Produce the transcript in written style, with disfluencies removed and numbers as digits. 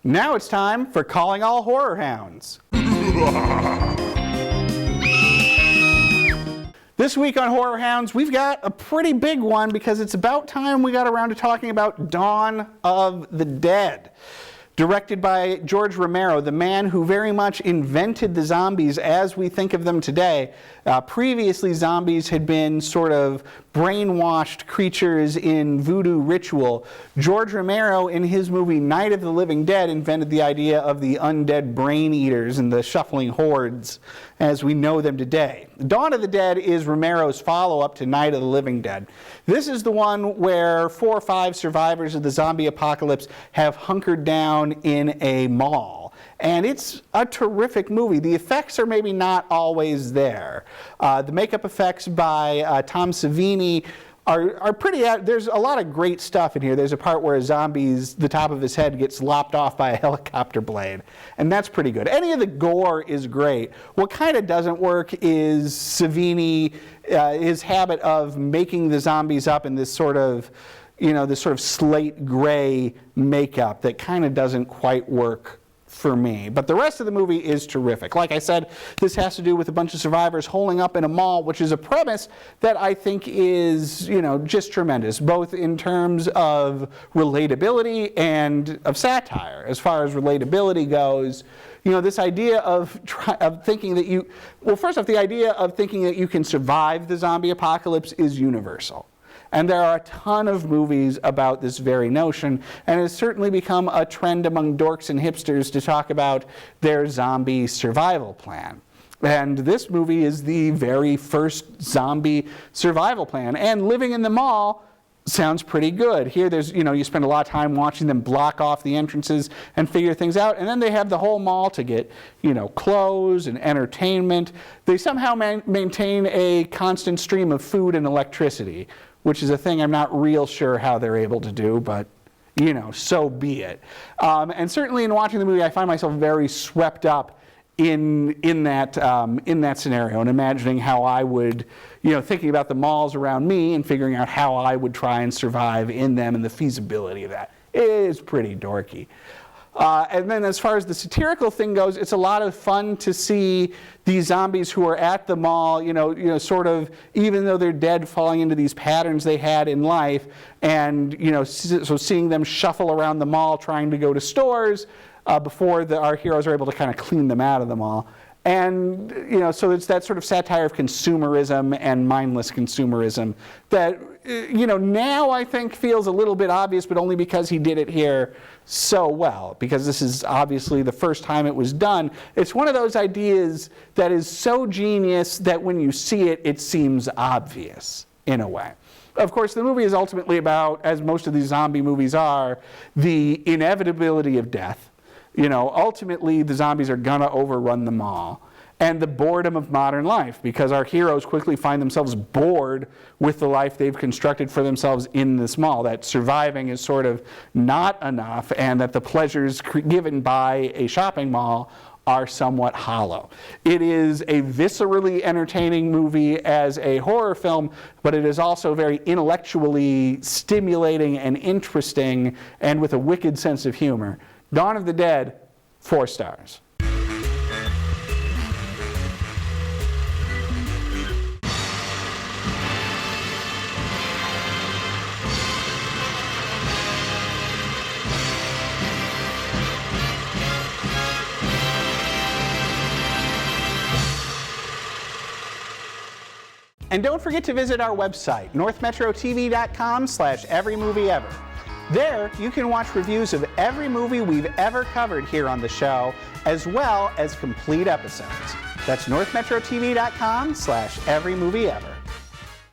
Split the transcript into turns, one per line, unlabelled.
Now it's time for Calling All Horror Hounds. This week on Horror Hounds, we've got a pretty big one because it's about time we got around to talking about Dawn of the Dead. Directed by George Romero, the man who very much invented the zombies as we think of them today. Previously, zombies had been sort of brainwashed creatures in voodoo ritual. George Romero, in his movie Night of the Living Dead, invented the idea of the undead brain eaters and the shuffling hordes as we know them today. Dawn of the Dead is Romero's follow-up to Night of the Living Dead. This is the one where 4 or 5 survivors of the zombie apocalypse have hunkered down in a mall. And it's a terrific movie. The effects are maybe not always there. The makeup effects by Tom Savini are pretty, there's a lot of great stuff in here. There's a part where the top of his head gets lopped off by a helicopter blade, and that's pretty good. Any of the gore is great. What kind of doesn't work is Savini, his habit of making the zombies up in this sort of, this sort of slate gray makeup that kind of doesn't quite work for me. But the rest of the movie is terrific. Like I said, this has to do with a bunch of survivors holing up in a mall, which is a premise that I think is, just tremendous, both in terms of relatability and of satire. As far as relatability goes, this idea of thinking that first off, the idea of thinking that you can survive the zombie apocalypse is universal. And there are a ton of movies about this very notion, and it's certainly become a trend among dorks and hipsters to talk about their zombie survival plan. And this movie is the very first zombie survival plan. And living in the mall sounds pretty good. Here there's, you spend a lot of time watching them block off the entrances and figure things out, and then they have the whole mall to get, clothes and entertainment. They somehow maintain a constant stream of food and electricity, which is a thing I'm not real sure how they're able to do, but, so be it. And certainly in watching the movie, I find myself very swept up in that scenario and imagining how I would, thinking about the malls around me and figuring out how I would try and survive in them and the feasibility of that. It is pretty dorky. And then as far as the satirical thing goes, it's a lot of fun to see these zombies who are at the mall, sort of, even though they're dead, falling into these patterns they had in life. And, so seeing them shuffle around the mall trying to go to stores before our heroes are able to kind of clean them out of the mall. And, so it's that sort of satire of consumerism and mindless consumerism that, now I think feels a little bit obvious, but only because he did it here so well, because this is obviously the first time it was done. It's one of those ideas that is so genius that when you see it, it seems obvious in a way. Of course, the movie is ultimately about, as most of these zombie movies are, the inevitability of death. Ultimately, the zombies are gonna overrun the mall. And the boredom of modern life, because our heroes quickly find themselves bored with the life they've constructed for themselves in this mall, that surviving is sort of not enough, and that the pleasures given by a shopping mall are somewhat hollow. It is a viscerally entertaining movie as a horror film, but it is also very intellectually stimulating and interesting, and with a wicked sense of humor. Dawn of the Dead, 4 stars. And don't forget to visit our website, northmetrotv.com/everymovieever. There, you can watch reviews of every movie we've ever covered here on the show, as well as complete episodes. That's northmetrotv.com/everymovieever.